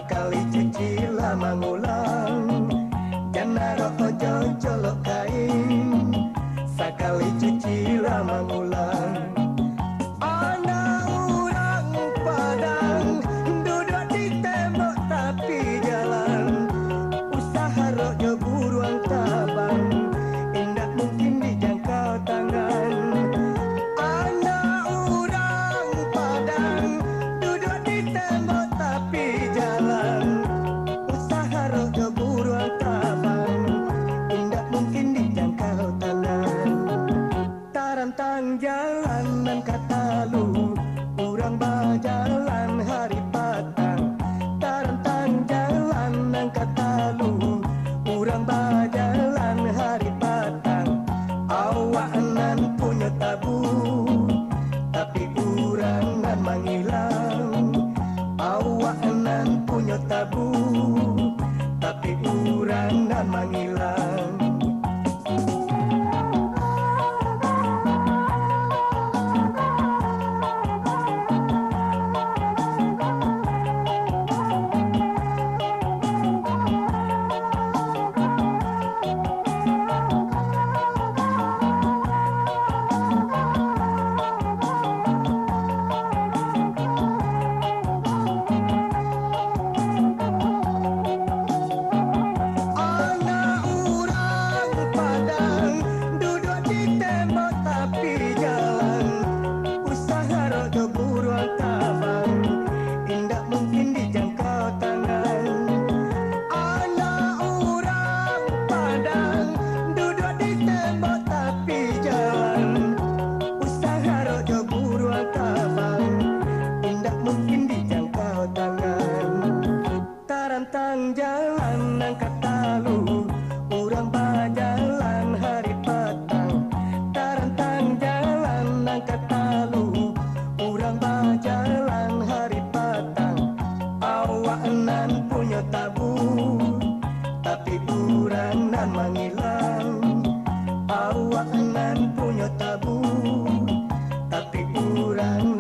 Sakali cuci lama ngulang, jangan ojo colok kain. Sakali cuci lama ngulang. Anak orang Padang duduk di tembok tapi jalan, usaha rojo buruan tabang, indah mungkin dijangkau tangan. Anak orang Padang duduk di tembok tapi jalan, usaha rojo buruan tabang, indah mungkin dijangkau tangan. Tarantang jalanan kata lu, urang bajalan hari patang. Tarantang jalanan kata lu, urang bajalan hari patang. Awak nan punya tabu, tapi urang nan manghilang. Awak nan punya tabu, tapi urang nan manghilang. Tarantang jalanan kata lu, urang bajalan hari patang. Tarantang jalanan kata lu, urang bajalan hari patang. Awak nan punya tabu, tapi urang nan manghilang. Awak nan punya tabu, tapi urang